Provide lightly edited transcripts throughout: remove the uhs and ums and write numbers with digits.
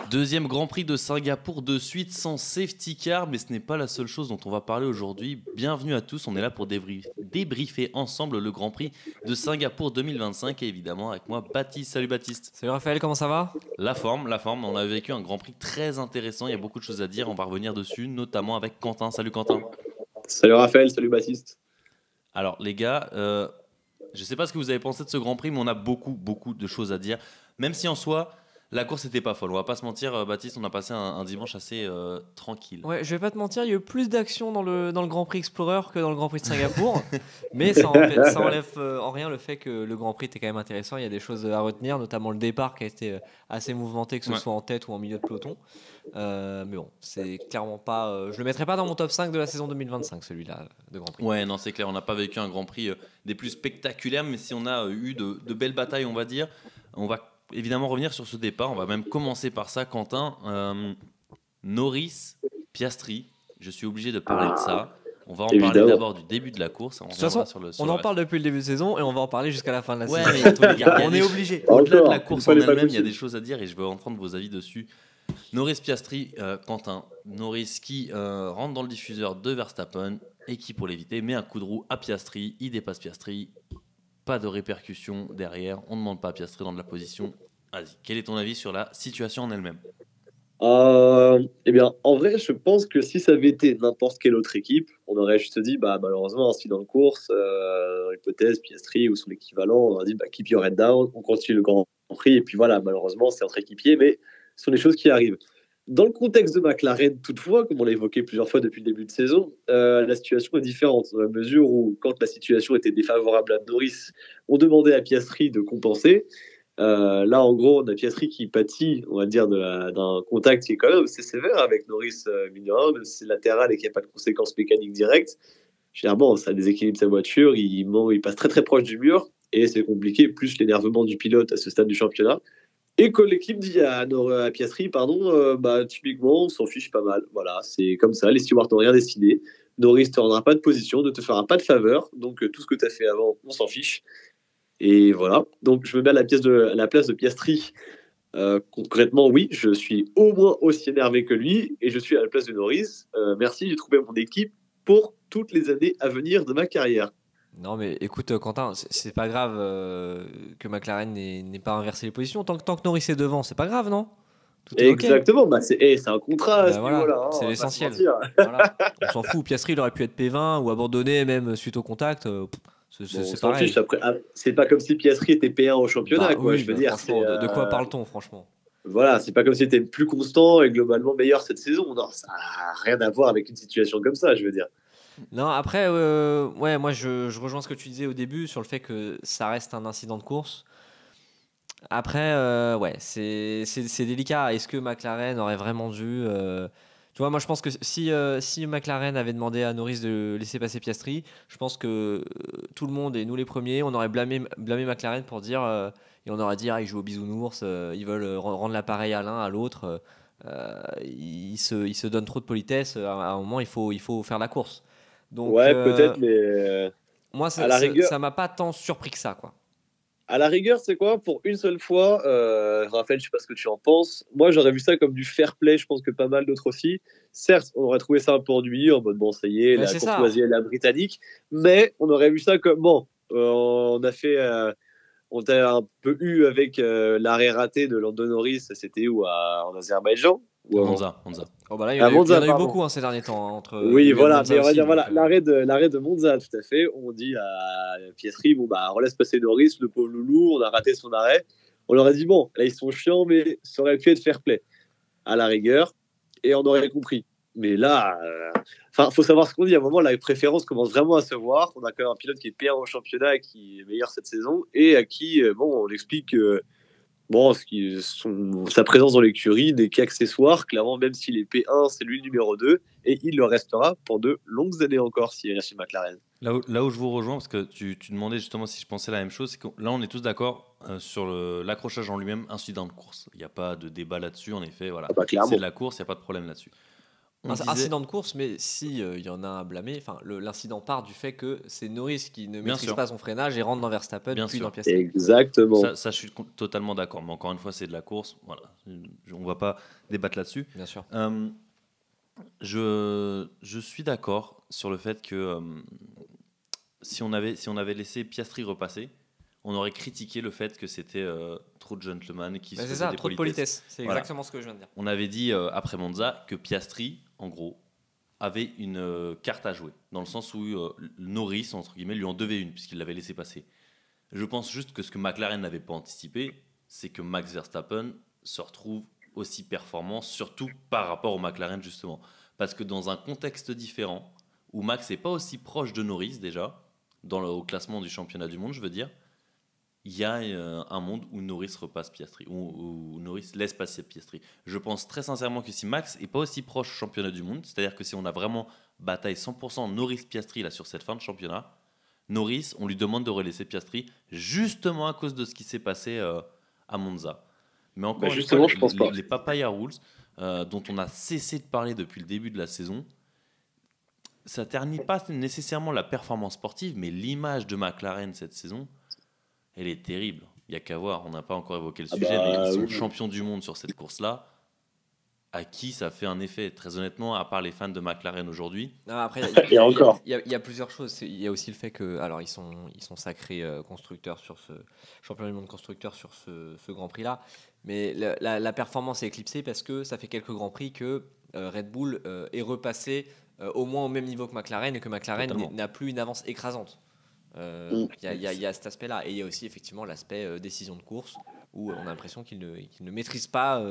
Deuxième Grand Prix de Singapour de suite sans safety car, mais ce n'est pas la seule chose dont on va parler aujourd'hui. Bienvenue à tous, on est là pour débriefer ensemble le Grand Prix de Singapour 2025 et évidemment avec moi Baptiste. Salut Baptiste. Salut Raphaël, comment ça va? La forme, on a vécu un Grand Prix très intéressant, il y a beaucoup de choses à dire, on va revenir dessus, notamment avec Quentin. Salut Quentin. Salut Raphaël, salut Baptiste. Alors les gars, je ne sais pas ce que vous avez pensé de ce Grand Prix, mais on a beaucoup de choses à dire, même si en soi... La course n'était pas folle, on va pas se mentir, Baptiste, on a passé un dimanche assez tranquille. Ouais, je vais pas te mentir, il y a eu plus d'action dans le Grand Prix Explorer que dans le Grand Prix de Singapour, mais ça enlève en rien le fait que le Grand Prix était quand même intéressant. Il y a des choses à retenir, notamment le départ qui a été assez mouvementé, que ce soit en tête ou en milieu de peloton. Mais bon, c'est clairement pas. Je le mettrai pas dans mon top 5 de la saison 2025, celui-là de Grand Prix. Ouais, non, c'est clair, on n'a pas vécu un Grand Prix des plus spectaculaires, mais si on a eu de belles batailles, on va dire, on va évidemment revenir sur ce départ. On va même commencer par ça, Quentin. Norris, Piastri, je suis obligé de parler de ça. On va en parler d'abord du début de la course. De toute façon, on en parle depuis le début de saison et on va en parler jusqu'à la fin de la saison. Mais on est obligé. Au-delà de la course en elle-même, il y a des choses à dire et je veux entendre vos avis dessus. Norris, Piastri, Quentin. Norris qui rentre dans le diffuseur de Verstappen et qui, pour l'éviter, met un coup de roue à Piastri. Il dépasse Piastri. Pas de répercussions derrière, on ne demande pas à Piastri dans de la position. Vas-y, quel est ton avis sur la situation en elle-même? Eh bien, en vrai, je pense que si ça avait été n'importe quelle autre équipe, on aurait juste dit, malheureusement, incident de course, hypothèse, Piastri ou son équivalent, on aurait dit, keep your head down, on continue le Grand Prix, et puis voilà, malheureusement, c'est entre équipiers, mais ce sont des choses qui arrivent. Dans le contexte de McLaren, toutefois, comme on l'a évoqué plusieurs fois depuis le début de saison, la situation est différente, dans la mesure où, quand la situation était défavorable à Norris, on demandait à Piastri de compenser. Là, en gros, on a Piastri qui pâtit, on va dire, d'un contact qui est quand même assez sévère avec Norris, mine de rien, même si c'est latéral et qu'il n'y a pas de conséquences mécaniques directes. Généralement, ça déséquilibre sa voiture, il passe très proche du mur, et c'est compliqué, plus l'énervement du pilote à ce stade du championnat. Et que l'équipe dit à Piastri, typiquement, on s'en fiche pas mal. Voilà, c'est comme ça, les stewards n'ont rien décidé. Norris ne te rendra pas de position, ne te fera pas de faveur. Donc, tout ce que tu as fait avant, on s'en fiche. Et voilà. Donc, je me mets à la place de Piastri. Concrètement, oui, je suis au moins aussi énervé que lui. Et je suis à la place de Norris. Merci, j'ai trouvé mon équipe pour toutes les années à venir de ma carrière. Non mais écoute Quentin, c'est pas grave que McLaren n'ait pas inversé les positions. Tant que Norris est devant, c'est pas grave, non? Tout est exactement, okay. C'est un contrat à ce voilà, niveau-là. C'est l'essentiel. Voilà. On s'en fout, Piastri il aurait pu être P20 ou abandonné même suite au contact. C'est pareil. Fiche, après, c'est pas comme si Piastri était P1 au championnat. Oui, je veux dire, de quoi parle-t-on franchement? Voilà, c'est pas comme s'il était plus constant et globalement meilleur cette saison. Non, ça n'a rien à voir avec une situation comme ça, je veux dire. Non, après, moi je rejoins ce que tu disais au début sur le fait que ça reste un incident de course. Après, c'est délicat. Est-ce que McLaren aurait vraiment dû Tu vois, moi je pense que si McLaren avait demandé à Norris de laisser passer Piastri, je pense que tout le monde, et nous les premiers, on aurait blâmé McLaren pour dire, et on aurait dit, ils jouent au bisounours, ils veulent rendre l'appareil à l'un, à l'autre. Ils se donnent trop de politesse. À un moment, il faut faire la course. Donc, peut-être, mais moi, ça m'a pas tant surpris que ça, quoi. À la rigueur, c'est quoi? Pour une seule fois, Raphaël, je sais pas ce que tu en penses. Moi, j'aurais vu ça comme du fair play. Je pense que pas mal d'autres aussi. Certes, on aurait trouvé ça un peu ennuyeux, en mode bon, ça y est, la courtoisie est la britannique. Mais on aurait vu ça comme bon. On t'a un peu eu avec l'arrêt raté de Lando Norris. C'était où en Azerbaïdjan? Monza. Oh bah là, il y en a eu beaucoup ces derniers temps. Oui, voilà, mais on va dire l'arrêt de Monza, tout à fait. On dit à Piastri, on laisse passer Norris, le pauvre loulou, on a raté son arrêt. On leur a dit, bon, là, ils sont chiants, mais ça aurait pu être fair play, à la rigueur, et on aurait compris. Mais là, faut savoir ce qu'on dit. À un moment, la préférence commence vraiment à se voir. On a quand même un pilote qui est P1 au championnat et qui est meilleur cette saison, et à qui, on explique sa présence dans l'écurie n'est qu'accessoire, clairement, même s'il est P1, c'est lui le numéro 2, et il le restera pour de longues années encore s'il reste chez McLaren. Là où je vous rejoins, parce que tu demandais justement si je pensais la même chose, c'est que là on est tous d'accord sur l'accrochage en lui-même, incident de course. Il n'y a pas de débat là-dessus, en effet, voilà. Clairement. C'est de la course, il n'y a pas de problème là-dessus. on disait... Incident de course, mais si il y en a un à blâmer, l'incident part du fait que c'est Norris qui ne maîtrise pas son freinage et rentre dans Verstappen puis dans Piastri. Exactement. Ça, je suis totalement d'accord. Mais encore une fois, c'est de la course. Voilà, on va pas débattre là-dessus. Bien sûr. Je suis d'accord sur le fait que si on avait laissé Piastri repasser, on aurait critiqué le fait que c'était trop de gentleman qui se faisait des trop de politesse. C'est exactement ce que je viens de dire. On avait dit après Monza que Piastri, en gros, avait une carte à jouer, dans le sens où Norris, entre guillemets, lui en devait une, puisqu'il l'avait laissé passer. Je pense juste que ce que McLaren n'avait pas anticipé, c'est que Max Verstappen se retrouve aussi performant, surtout par rapport au McLaren, justement. Parce que dans un contexte différent, où Max n'est pas aussi proche de Norris, déjà, au classement du championnat du monde, je veux dire, il y a un monde où Norris repasse Piastri, où Norris laisse passer Piastri. Je pense très sincèrement que si Max n'est pas aussi proche au championnat du monde, c'est-à-dire que si on a vraiment bataille 100% Norris-Piastri là, sur cette fin de championnat, Norris, on lui demande de relaisser Piastri justement à cause de ce qui s'est passé à Monza. Mais encore une fois, je pense pas. Les Papaya Rules, dont on a cessé de parler depuis le début de la saison, ça ternit pas nécessairement la performance sportive, mais l'image de McLaren cette saison, elle est terrible. Il n'y a qu'à voir, on n'a pas encore évoqué le sujet, mais ils sont champions du monde sur cette course-là. À qui ça fait un effet? Très honnêtement, à part les fans de McLaren aujourd'hui. Après, il y a plusieurs choses. Il y a aussi le fait que, alors, ils sont sacrés constructeurs sur ce championnat du monde constructeur sur ce Grand Prix-là. Mais la performance est éclipsée parce que ça fait quelques Grands Prix que Red Bull est repassé au moins au même niveau que McLaren et que McLaren n'a plus une avance écrasante. Il y a cet aspect-là. Et il y a aussi effectivement l'aspect décision de course où on a l'impression qu'ils ne maîtrisent pas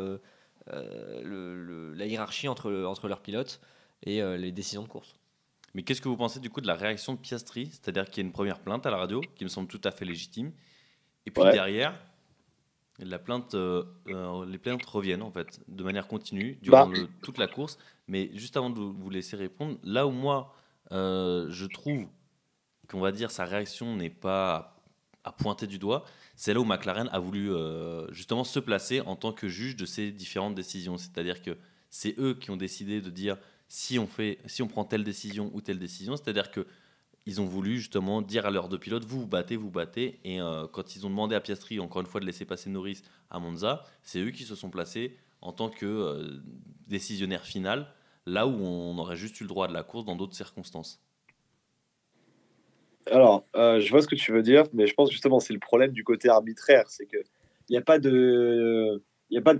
la hiérarchie entre leurs pilotes et les décisions de course. Mais qu'est-ce que vous pensez du coup de la réaction de Piastri? C'est-à-dire qu'il y a une première plainte à la radio qui me semble tout à fait légitime. Et puis derrière, les plaintes reviennent en fait de manière continue durant toute la course. Mais juste avant de vous laisser répondre, là où moi je trouve qu'on va dire sa réaction n'est pas à pointer du doigt, c'est là où McLaren a voulu justement se placer en tant que juge de ces différentes décisions. C'est-à-dire que c'est eux qui ont décidé de dire si on prend telle décision ou telle décision. C'est-à-dire qu'ils ont voulu justement dire à leurs deux pilotes vous battez. Et quand ils ont demandé à Piastri, encore une fois, de laisser passer Norris à Monza, c'est eux qui se sont placés en tant que décisionnaire final, là où on aurait juste eu le droit de la course dans d'autres circonstances. Alors, je vois ce que tu veux dire, mais je pense justement c'est le problème du côté arbitraire, c'est que il n'y a pas de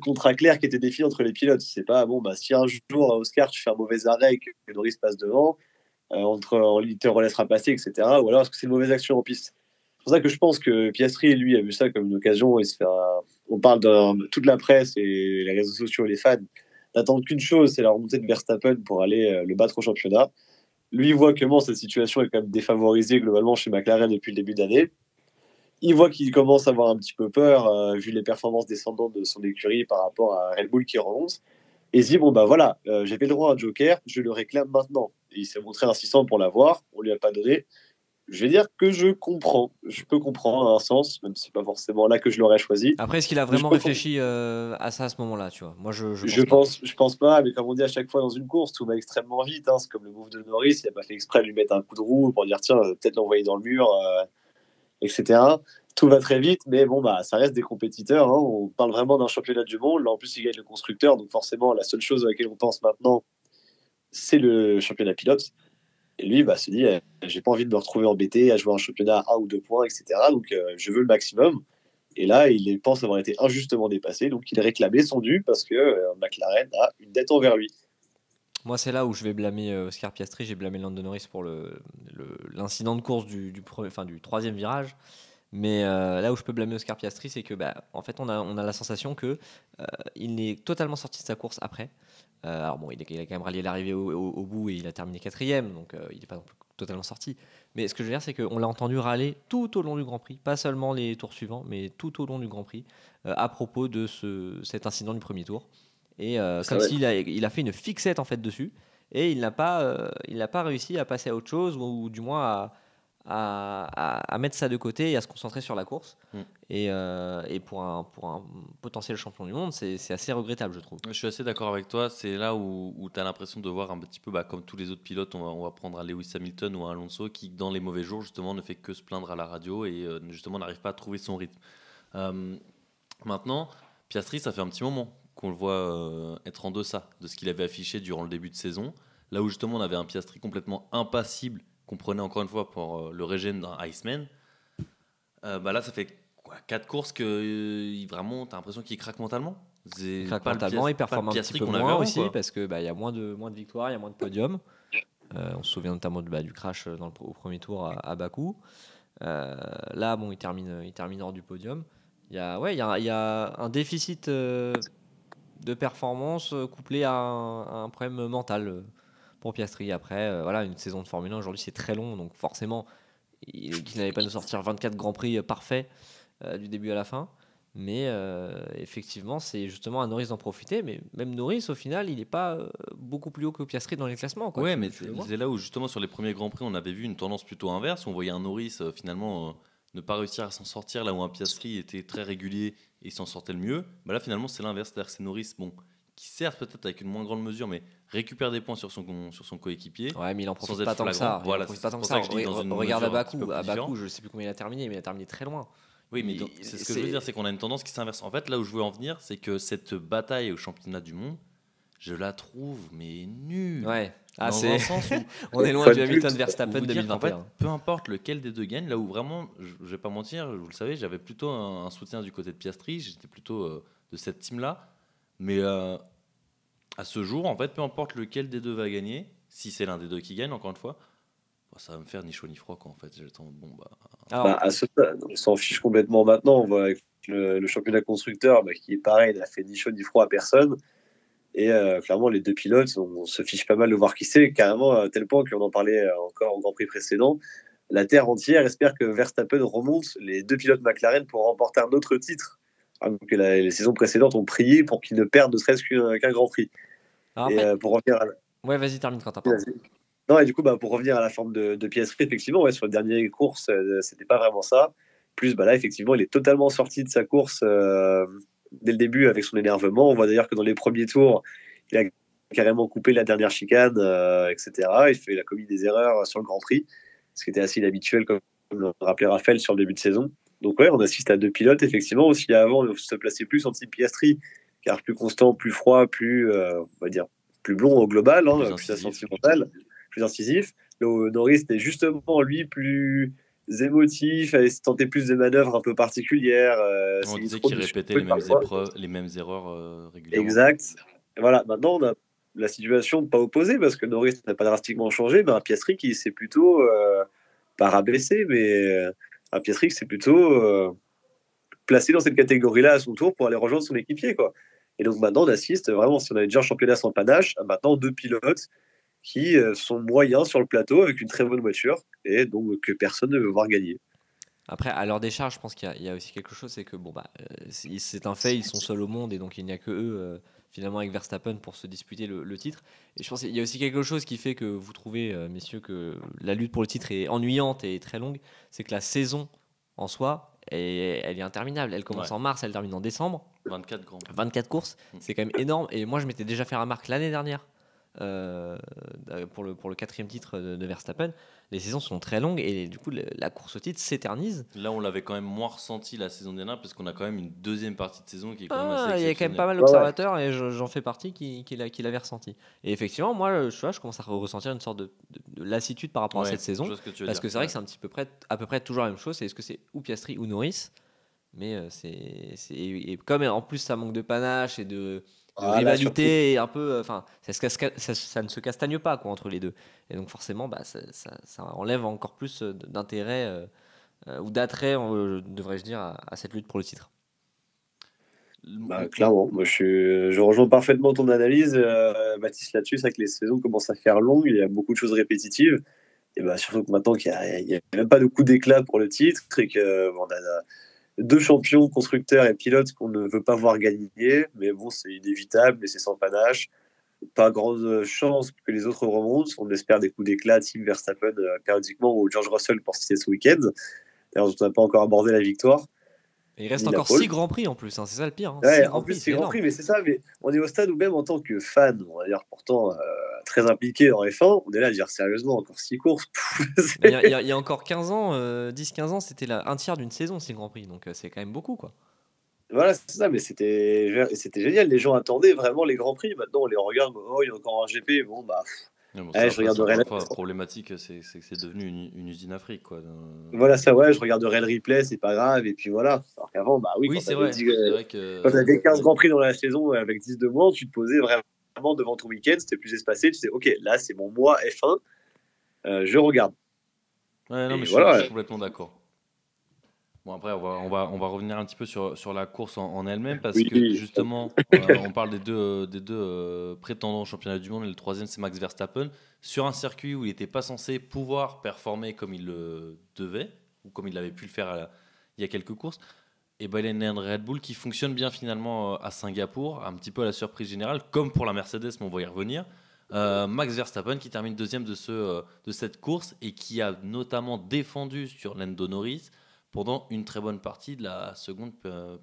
contrat clair qui était défini entre les pilotes. C'est pas si un jour Oscar tu fais un mauvais arrêt et que Norris passe devant, on te relaissera passer, etc. Ou alors est-ce que c'est une mauvaise action en piste? C'est pour ça que je pense que Piastri lui a vu ça comme une occasion. On parle de toute la presse et les réseaux sociaux et les fans n'attendent qu'une chose, c'est la remontée de Verstappen pour aller le battre au championnat. Lui, il voit que cette situation est quand même défavorisée globalement chez McLaren depuis le début d'année. Il voit qu'il commence à avoir un petit peu peur, vu les performances descendantes de son écurie par rapport à Red Bull qui remonte. Et il se dit, j'avais le droit à un joker, je le réclame maintenant. Et il s'est montré insistant pour l'avoir, on lui a pas donné. Je vais dire que je peux comprendre à un sens, même si c'est pas forcément là que je l'aurais choisi. Après, est-ce qu'il a vraiment réfléchi à ça à ce moment-là, tu vois? Moi, je pense pas, mais comme on dit à chaque fois dans une course, tout va extrêmement vite. C'est comme le move de Norris, il a pas fait exprès de lui mettre un coup de roue pour dire tiens, peut-être l'envoyer dans le mur, etc. Tout va très vite, mais ça reste des compétiteurs. On parle vraiment d'un championnat du monde. Là, en plus, il gagne le constructeur, donc forcément, la seule chose à laquelle on pense maintenant, c'est le championnat pilote. Et lui, se dit, j'ai pas envie de me retrouver embêté à jouer un championnat à 1 ou 2 points, etc. Donc, je veux le maximum. Et là, il pense avoir été injustement dépassé. Donc, il réclamait son dû parce que McLaren a une dette envers lui. Moi, c'est là où je vais blâmer Oscar Piastri. J'ai blâmé Lando Norris pour l'incident de course du troisième virage. Mais là où je peux blâmer Oscar Piastri, c'est que en fait, on a la sensation que il est totalement sorti de sa course après. Alors bon, il a quand même rallié l'arrivée au bout et il a terminé 4e, donc il n'est pas non plus totalement sorti. Mais ce que je veux dire, c'est qu'on l'a entendu râler tout au long du Grand Prix, pas seulement les tours suivants, mais tout au long du Grand Prix, à propos de cet incident du premier tour. Et comme s'il a fait une fixette en fait dessus, et il n'a pas réussi à passer à autre chose, ou du moins à mettre ça de côté et à se concentrer sur la course. Mm. Et pour un potentiel champion du monde, c'est assez regrettable, je trouve. Je suis assez d'accord avec toi. C'est là où tu as l'impression de voir un petit peu, comme tous les autres pilotes, on va prendre un Lewis Hamilton ou un Alonso qui, dans les mauvais jours, justement, ne fait que se plaindre à la radio et justement n'arrive pas à trouver son rythme. Maintenant, Piastri, ça fait un petit moment qu'on le voit être en deçà de ce qu'il avait affiché durant le début de saison. Là où justement on avait un Piastri complètement impassible, qu'on prenait encore une fois pour le régène d'un Iceman. Là, ça fait 4 courses que vraiment, t'as l'impression qu'il craque mentalement. Il craque mentalement, il performe un petit peu moins aussi avant, parce que il y a moins de victoires, il y a moins de podiums. On se souvient notamment du crash au premier tour à Bakou. Là, bon, il termine hors du podium. Il y a un déficit de performance couplé à un problème mental pour Piastri. Après, voilà, une saison de Formule 1 aujourd'hui, c'est très long, donc forcément, il n'allait pas nous sortir 24 Grands Prix parfaits du début à la fin. Mais effectivement, c'est justement à Norris d'en profiter. Mais même Norris, au final, il n'est pas beaucoup plus haut que Piastri dans les classements. Ouais, mais c'est là où justement sur les premiers Grands Prix, on avait vu une tendance plutôt inverse. On voyait un Norris finalement ne pas réussir à s'en sortir, là où un Piastri était très régulier et s'en sortait le mieux. Là, finalement, c'est l'inverse. C'est-à-dire que c'est Norris, qui certes peut-être avec une moins grande mesure, mais récupère des points sur son coéquipier. Ouais, mais il en profite pas tant que ça. Voilà, c'est pas tant que ça. Regarde à Bakou. À Bakou, je sais plus combien il a terminé, mais il a terminé très loin. Oui, mais c'est ce que je veux dire, c'est qu'on a une tendance qui s'inverse. En fait, là où je veux en venir, c'est que cette bataille au championnat du monde, je la trouve mais nulle. Ouais. Dans un sens où on est loin du Hamilton Verstappen 2021. En fait, peu importe lequel des deux gagne, là où vraiment, je vais pas mentir, vous le savez, j'avais plutôt un soutien du côté de Piastri, j'étais plutôt de cette team-là. Mais à ce jour, en fait, peu importe lequel des deux va gagner, si c'est l'un des deux qui gagne, encore une fois, ça va me faire ni chaud ni froid, quoi, en fait. On s'en fiche complètement maintenant. On voit avec le championnat constructeur qui est pareil, il n'a fait ni chaud ni froid à personne. Et clairement, les deux pilotes, on se fiche pas mal de voir qui c'est, carrément à tel point qu'on en parlait encore au Grand Prix précédent. La terre entière espère que Verstappen remonte les deux pilotes McLaren pour remporter un autre titre. Alors que les saisons précédentes ont prié pour qu'ils ne perdent ne serait-ce qu'un Grand Prix. Pour revenir Ouais, vas-y, termine quand t'as pas. Non, et du coup, pour revenir à la forme de Piastri, effectivement, sur le dernier course, c'était pas vraiment ça. Plus, là, effectivement, il est totalement sorti de sa course dès le début avec son énervement. On voit d'ailleurs que dans les premiers tours, il a carrément coupé la dernière chicane, etc. Il a commis des erreurs sur le Grand Prix, ce qui était assez inhabituel, comme le rappelait Raphaël sur le début de saison. Donc, ouais, on assiste à deux pilotes, effectivement. Aussi, avant, on se plaçait plus en type Piastri, car plus constant, plus froid, plus, on va dire, plus blond au global, plus sentimental, plus incisif. Norris était justement, lui, plus émotif, il tentait plus de manœuvres un peu particulières. On disait qu'il répétait les mêmes erreurs régulièrement. Exact. Et voilà, maintenant, on a la situation pas opposée, parce que Norris n'a pas drastiquement changé, mais un Piastri qui s'est plutôt, pas rabaissé, mais un Piastri qui s'est plutôt placé dans cette catégorie-là à son tour pour aller rejoindre son équipier, quoi. Et donc maintenant, on assiste vraiment, si on avait déjà un championnat sans panache, à maintenant deux pilotes qui sont moyens sur le plateau avec une très bonne voiture et donc que personne ne veut voir gagner. Après, à leur décharge, je pense qu'il y a aussi quelque chose, c'est que c'est un fait, ils sont seuls au monde et donc il n'y a que eux finalement avec Verstappen pour se disputer le titre. Et je pense qu'il y a aussi quelque chose qui fait que vous trouvez, messieurs, que la lutte pour le titre est ennuyante et très longue, c'est que la saison en soi, elle est interminable. Elle commence en mars, elle termine en décembre. 24 courses, c'est quand même énorme. Et moi, je m'étais déjà fait remarque l'année dernière pour le 4e titre de Verstappen. Les saisons sont très longues et du coup la course au titre s'éternise. Là, on l'avait quand même moins ressenti la saison dernière parce qu'on a quand même une deuxième partie de saison qui est quand même assez exceptionnelle. Il y a quand même pas mal d'observateurs et j'en fais partie qui l'avait ressenti. Et effectivement, moi, je commence à ressentir une sorte de lassitude par rapport à cette saison parce que c'est vrai que c'est à peu près toujours la même chose. Est-ce que c'est ou Piastri ou Norris? Mais et comme en plus ça manque de panache et de rivalité et un peu, enfin, ça ne se castagne pas entre les deux. Et donc forcément, ça enlève encore plus d'intérêt ou d'attrait, devrais-je dire, à cette lutte pour le titre. Clairement, moi je rejoins parfaitement ton analyse, Baptiste, là-dessus. C'est vrai que les saisons commencent à faire longues, il y a beaucoup de choses répétitives. Et surtout que maintenant qu'il n'y a même pas de coup d'éclat pour le titre, et qu'on a deux champions, constructeurs et pilotes qu'on ne veut pas voir gagner, mais bon, c'est inévitable et c'est sans panache. pas grande chance que les autres remontent. On espère des coups d'éclat, type Verstappen périodiquement, ou George Russell pour citer ce week-end. D'ailleurs, on n'a pas encore abordé la victoire. Et il reste ni la encore pole. 6 Grands Prix en plus, hein, c'est ça le pire. Hein. Ouais, 6 en Grands plus, Prix, c'est c'est Grand énorme. Prix, mais c'est ça. Mais on est au stade où même en tant que fan, on va dire pourtant très impliqué dans F1, on est là à dire sérieusement, encore 6 courses. Il y a encore 15 ans, 10-15 ans, c'était un tiers d'une saison, 6 Grands Prix. Donc c'est quand même beaucoup, quoi. Voilà, c'est ça, mais c'était génial. Les gens attendaient vraiment les Grands Prix. Maintenant, on les regarde, oh, il y a encore un GP. Bon, bah, Mais bon, je regarderai encore une fois, problématique, c'est que c'est devenu une usine Afrique, quoi. Voilà, ça, ouais, je regarderai le replay, c'est pas grave. Et puis voilà. Alors qu'avant, bah oui, Oui, quand c'est t'avais vrai. C'est vrai que... quand t'avais 15 Grands Prix dans la saison avec 10 de moins, tu te posais vraiment devant ton week-end, c'était plus espacé. Tu disais, ok, là, c'est mon mois F1, je regarde. Ouais, non, Et mais je voilà. suis complètement d'accord. Bon, après, on va revenir un petit peu sur la course en elle-même parce que Oui. justement, on parle des deux prétendants au championnat du monde et le troisième, c'est Max Verstappen. Sur un circuit où il n'était pas censé pouvoir performer comme il le devait ou comme il avait pu le faire il y a quelques courses, et ben, il y a une Red Bull qui fonctionne bien finalement à Singapour, un petit peu à la surprise générale, comme pour la Mercedes, mais on va y revenir. Max Verstappen qui termine deuxième de cette course et qui a notamment défendu sur Lando Norris pendant une très bonne partie de la seconde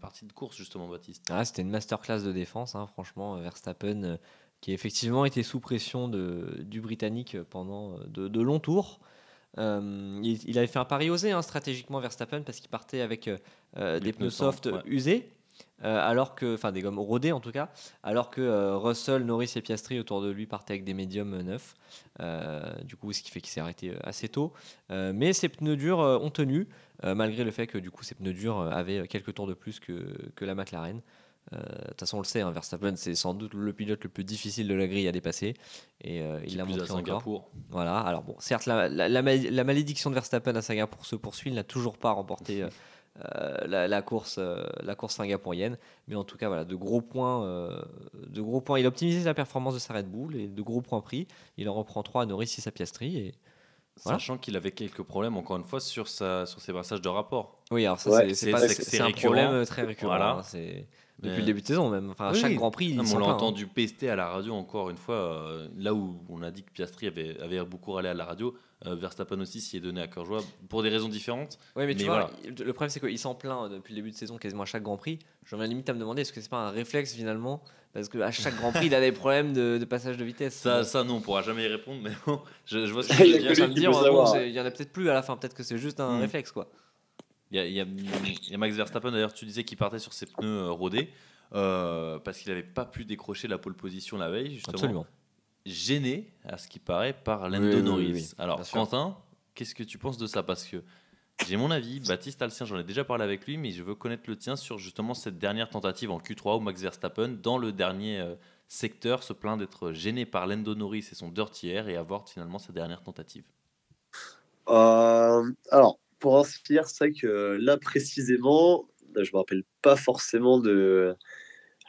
partie de course, justement, Baptiste. Ah, c'était une masterclass de défense, hein, franchement. Verstappen, qui a effectivement été sous pression du Britannique pendant de longs tours. Il avait fait un pari osé, hein, stratégiquement, Verstappen, parce qu'il partait avec des pneus soft usés. Enfin des gommes rodées en tout cas, alors que Russell, Norris et Piastri autour de lui partaient avec des médiums neufs. Du coup, ce qui fait qu'il s'est arrêté assez tôt. Mais ces pneus durs ont tenu, malgré le fait que du coup ces pneus durs avaient quelques tours de plus que la McLaren. De toute façon, on le sait, hein, Verstappen, c'est sans doute le pilote le plus difficile de la grille à dépasser. Et il l'a montré encore. Voilà. Alors bon, certes, la malédiction de Verstappen à Singapour se poursuit. Il n'a toujours pas remporté la course singapourienne. Mais en tout cas, voilà, de gros points. Il a optimisé la performance de sa Red Bull et de gros points pris. Il en reprend 3 à Norris, 6 à Piastri. Et voilà. Sachant qu'il avait quelques problèmes, encore une fois, sur ses passages de rapport. Oui, alors ça, c'est un problème très récurrent. Voilà. Hein, depuis le début de saison même. Enfin, chaque Grand Prix, on l'a entendu pester à la radio encore une fois. Là où on a dit que Piastri avait beaucoup râlé à la radio, Verstappen aussi s'y est donné à cœur joie pour des raisons différentes. Oui, mais tu vois, le problème c'est qu'il s'en plaint depuis le début de saison quasiment à chaque Grand Prix. J'en ai limite à me demander est-ce que c'est pas un réflexe finalement, parce qu'à chaque Grand Prix il a des problèmes de passage de vitesse. Ça non, on pourra jamais y répondre, mais bon, je vois ce que tu veux dire. Il y en a peut-être plus à la fin, peut-être que c'est juste un réflexe quoi. Il y a Max Verstappen, d'ailleurs, tu disais qu'il partait sur ses pneus rodés parce qu'il n'avait pas pu décrocher la pole position la veille, justement. Absolument. Gêné, à ce qui paraît, par Lando Norris. Oui, alors, Quentin, qu'est-ce que tu penses de ça? Parce que j'ai mon avis, Baptiste a le sien, j'en ai déjà parlé avec lui, mais je veux connaître le tien sur justement cette dernière tentative en Q3 où Max Verstappen, dans le dernier secteur, se plaint d'être gêné par Lando Norris et son dirty air et avorte finalement sa dernière tentative. Alors, pour ainsi dire, c'est vrai que là précisément, je me rappelle pas forcément de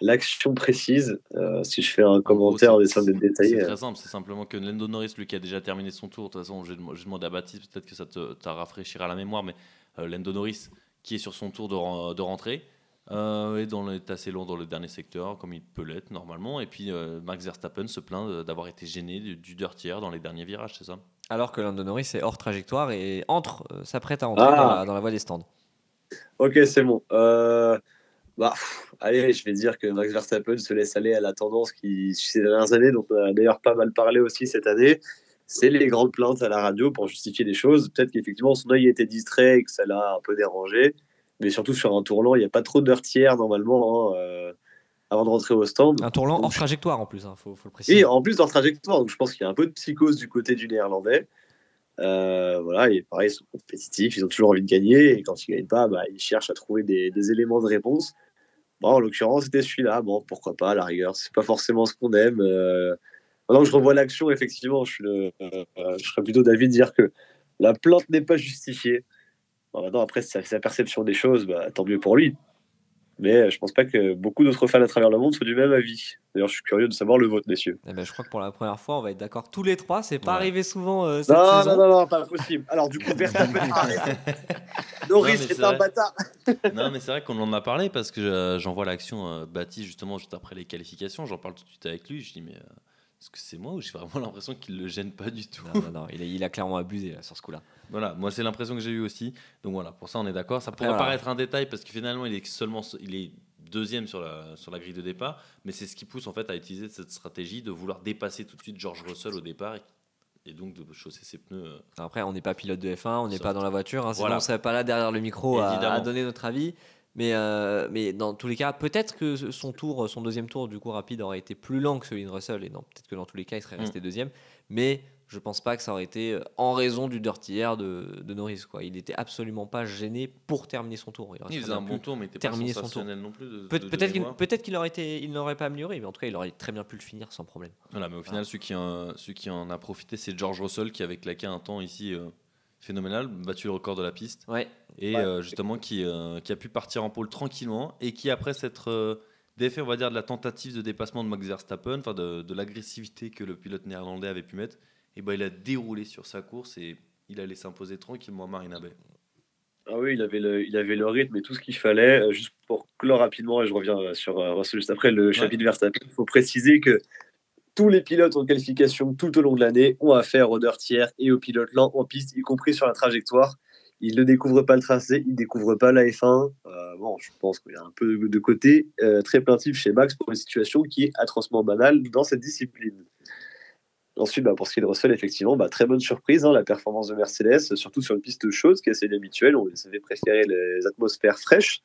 l'action précise. Si je fais un commentaire en essayant d'être détaillé. C'est très simple, c'est simplement que Lando Norris, lui qui a déjà terminé son tour, de toute façon, je vais demander à Baptiste, peut-être que ça te rafraîchira la mémoire, mais Lando Norris qui est sur son tour de rentrée, est assez long dans le dernier secteur, comme il peut l'être normalement, et puis Max Verstappen se plaint d'avoir été gêné du dirty air dans les derniers virages, c'est ça? Alors que Lando Norris est hors trajectoire et s'apprête à entrer dans la voie des stands. Ok, c'est bon. Allez, je vais dire que Max Verstappen se laisse aller à la tendance qui, ces dernières années, dont on a d'ailleurs pas mal parlé aussi cette année, c'est les grandes plaintes à la radio pour justifier les choses. Peut-être qu'effectivement son œil était distrait et que ça l'a un peu dérangé, mais surtout sur un tour lent, il n'y a pas trop d'heures tiers normalement avant de rentrer au stand. Un tour lent hors trajectoire en plus, faut le préciser. Oui, en plus hors trajectoire, donc je pense qu'il y a un peu de psychose du côté du Néerlandais. Voilà, et pareil, ils sont compétitifs, ils ont toujours envie de gagner, et quand ils ne gagnent pas, ils cherchent à trouver des éléments de réponse. Bon, en l'occurrence, c'était celui-là. Bon, pourquoi pas, à la rigueur. C'est pas forcément ce qu'on aime. Maintenant que je revois l'action, effectivement, je serais plutôt d'avis de dire que la plainte n'est pas justifiée. Bon, maintenant, après, c'est sa perception des choses, tant mieux pour lui. Mais je pense pas que beaucoup d'autres fans à travers le monde soient du même avis. D'ailleurs, je suis curieux de savoir le vôtre, messieurs. Eh ben, je crois que pour la première fois, on va être d'accord tous les trois. C'est pas arrivé souvent cette saison. Non, pas possible. Alors, du coup, Verstappen, Norris est un bâtard. Non, mais c'est vrai qu'on en a parlé parce que j'envoie l'action Baptiste justement juste après les qualifications. J'en parle tout de suite avec lui. Je dis, mais Est-ce que c'est moi ou j'ai vraiment l'impression qu'il le gêne pas du tout? Non, il a clairement abusé là, sur ce coup-là. Voilà, moi c'est l'impression que j'ai eu aussi. Donc voilà, pour ça on est d'accord. Ça pourrait voilà. paraître un détail parce que finalement il est deuxième sur la grille de départ, mais c'est ce qui pousse en fait à utiliser cette stratégie de vouloir dépasser tout de suite George Russell au départ et donc de chausser ses pneus. Après, on n'est pas pilote de F1, on n'est pas dans la voiture, sinon Voilà. on serait pas là derrière le micro à Évidemment. donner notre avis. Mais dans tous les cas, peut-être que son deuxième tour du coup rapide aurait été plus lent que celui de Russell, et peut-être que dans tous les cas, il serait resté deuxième. Mais je pense pas que ça aurait été en raison du dirty air de Norris, quoi. Il était absolument pas gêné pour terminer son tour. Il faisait un bon tour, mais il était pas sensationnel non plus. Peut-être qu'il n'aurait pas amélioré, mais en tout cas, il aurait très bien pu le finir sans problème. Voilà, mais au final, celui qui en a profité, c'est George Russell qui avait claqué un temps ici phénoménal, battu le record de la piste. Ouais. Et justement qui a pu partir en pôle tranquillement et qui après s'être défait, on va dire, de la tentative de dépassement de Max Verstappen, enfin de l'agressivité que le pilote néerlandais avait pu mettre, et il a déroulé sur sa course et il allait s'imposer tranquillement à Marina Bay. Ah oui, il avait le rythme et tout ce qu'il fallait. Juste pour clore rapidement, et je reviens sur Russell juste après le chapitre Verstappen, il faut préciser que tous les pilotes en qualification tout au long de l'année ont affaire aux dirty air et aux pilotes lents en piste, y compris sur la trajectoire. Ils ne découvrent pas le tracé, ils ne découvrent pas la F1. Je pense qu'il y a un peu de côté très plaintif chez Max pour une situation qui est atrocement banale dans cette discipline. Ensuite, pour ce qui est de Russell, effectivement, très bonne surprise, la performance de Mercedes, surtout sur une piste chaude, ce qui est assez inhabituel. On les avait préféré les atmosphères fraîches.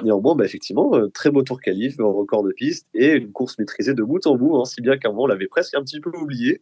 Néanmoins, effectivement, très beau tour qualif, un record de piste et une course maîtrisée de bout en bout, si bien qu'avant on l'avait presque un petit peu oublié.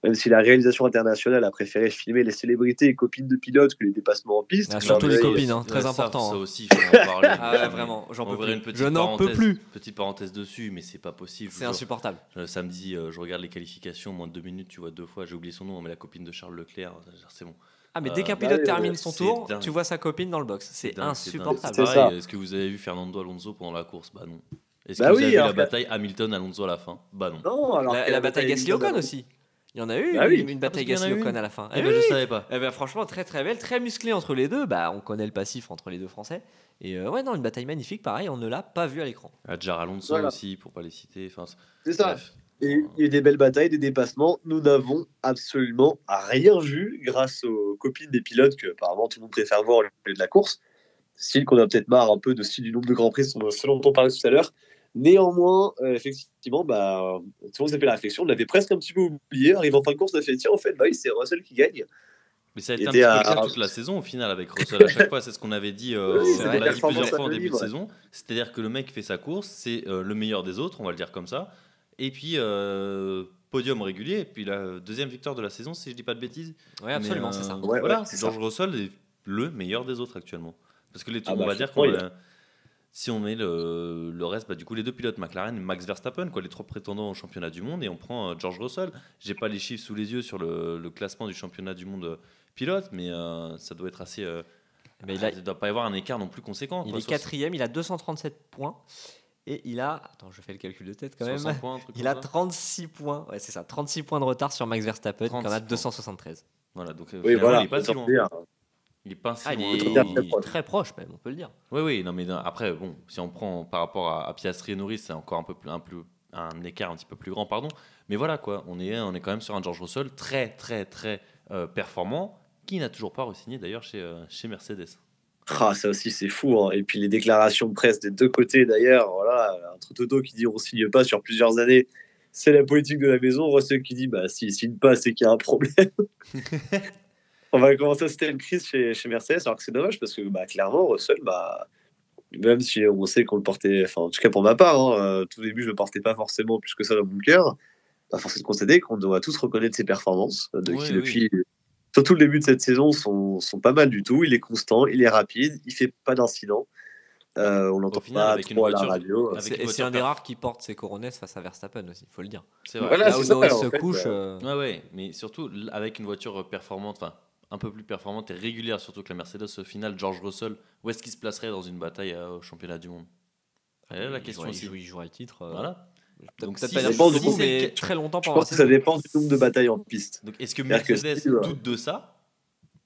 Même si la réalisation internationale a préféré filmer les célébrités et copines de pilotes que les dépassements en piste. Surtout les copines, très important. Ça aussi, il faut en parler. Vraiment, j'en peux plus. Je n'en peux plus. Petite parenthèse dessus, mais c'est pas possible. C'est insupportable. Samedi, je regarde les qualifications, moins de 2 minutes, tu vois 2 fois, j'ai oublié son nom, mais la copine de Charles Leclerc, c'est bon. Ah, mais dès qu'un pilote termine son tour, tu vois sa copine dans le box. C'est insupportable. C'est pareil. Est-ce que vous avez vu Fernando Alonso pendant la course? Bah non. Est-ce que vous avez vu la bataille Hamilton-Alonso à la fin? Bah non. Non, la bataille Gasly-Ocon aussi. Il y en a eu une bataille Gasly-Ocon à la fin. Je savais pas. Franchement, très très belle, très musclée entre les deux. On connaît le passif entre les deux Français. Et une bataille magnifique, pareil, on ne l'a pas vu à l'écran. Jar Alonso aussi, pour pas les citer. C'est ça. Et il y a eu des belles batailles, des dépassements. Nous n'avons absolument rien vu grâce aux copines des pilotes que apparemment tout le monde préfère voir au lieu de la course. Style qu'on a peut-être marre un peu du nombre de grands prix selon dont on parlait tout à l'heure. Néanmoins, effectivement, tout le monde s'est fait la réflexion. On l'avait presque un petit peu oublié. Arrivant en fin de course, on a fait tiens, en fait, oui, c'est Russell qui gagne. Mais ça a été un petit peu le cas toute la saison au final avec Russell. À chaque fois, c'est ce qu'on avait dit, on l'a dit plusieurs fois en début de saison. C'est-à-dire que le mec fait sa course, c'est le meilleur des autres, on va le dire comme ça. Et puis, podium régulier. Et puis, la deuxième victoire de la saison, si je dis pas de bêtises. Oui, absolument, c'est ça. Voilà, George Russell est le meilleur des autres actuellement. Parce que on va dire qu'on si on met le reste, du coup, les deux pilotes McLaren, Max Verstappen, les 3 prétendants au championnat du monde, et on prend George Russell. J'ai pas les chiffres sous les yeux sur le classement du championnat du monde pilote, mais ça doit être assez. Il ne doit pas y avoir un écart non plus conséquent. Il est 4e, il a 237 points. Et il a, attends, je fais le calcul de tête quand même. Il a 36 points. Ouais, c'est ça, 36 points de retard sur Max Verstappen, qui en a 273. Voilà, donc il n'est pas si loin. Il est pas si loin. Il est très proche même, on peut le dire. Oui, non, mais après, si on prend par rapport à Piastri et Norris, c'est encore un écart un petit peu plus grand, pardon. Mais voilà quoi, on est quand même sur un George Russell très, très, très performant, qui n'a toujours pas re-signé d'ailleurs chez Mercedes. Ça aussi c'est fou, Et puis les déclarations de presse des deux côtés d'ailleurs, entre Toto qui dit on signe pas sur plusieurs années, c'est la politique de la maison. Russell qui dit s'il signe pas c'est qu'il y a un problème. On va commencer à citer une crise chez Mercedes, alors que c'est dommage parce que clairement Russell, même si on sait qu'on le portait, en tout cas pour ma part, tout début je le portais pas forcément plus que ça dans mon cœur, force est de constater qu'on doit tous reconnaître ses performances qui depuis surtout le début de cette saison sont pas mal du tout. Il est constant, il est rapide, il fait pas d'incident. On l'entend pas trop à la radio. C'est un des rares qui porte ses couronnettes face à Verstappen aussi, il faut le dire. C'est vrai. Voilà, là où Norris se couche. Mais surtout avec une voiture performante, un peu plus performante et régulière, surtout que la Mercedes, au final, George Russell, où est-ce qu'il se placerait dans une bataille au championnat du monde? La question aussi. Il jouerait le titre. Voilà. Donc ça dépend du coup, mais très longtemps pendant la saison. Ça dépend du nombre de batailles en piste. Donc est-ce que Mercedes doute de ça?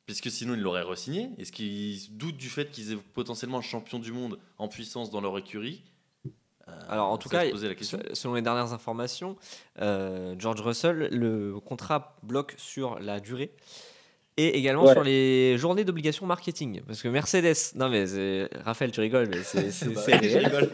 Puisque sinon ils l'auraient re-signé. Est-ce qu'ils doutent du fait qu'ils aient potentiellement un champion du monde en puissance dans leur écurie? Alors en tout cas, ça se posait la question. selon les dernières informations, George Russell, le contrat bloque sur la durée et également Ouais. sur les journées d'obligation marketing. Parce que Mercedes, non mais Raphaël, tu rigoles, mais c'est Bah, c'est je réel. rigole.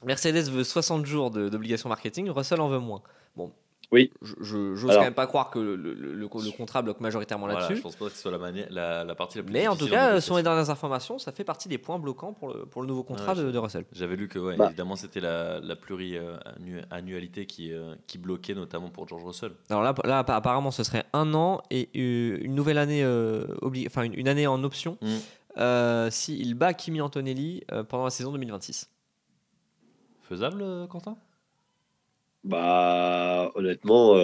Mercedes veut 60 jours d'obligation marketing, Russell en veut moins. Bon, Oui. j'ose Alors- quand même pas croire que le contrat bloque majoritairement Voilà, là-dessus. je pense pas que ce soit la partie la plus Mais en tout difficile cas, négociation. selon les dernières informations, ça fait partie des points bloquants pour le nouveau contrat Ouais, de Russell. J'avais lu que, Bah. évidemment, c'était la pluri-annualité qui bloquait, notamment pour George Russell. Alors là, apparemment, ce serait 1 an et une nouvelle année, enfin une année en option, s'il bat Kimi Antonelli pendant la saison 2026. Faisable, Quentin? Bah, honnêtement,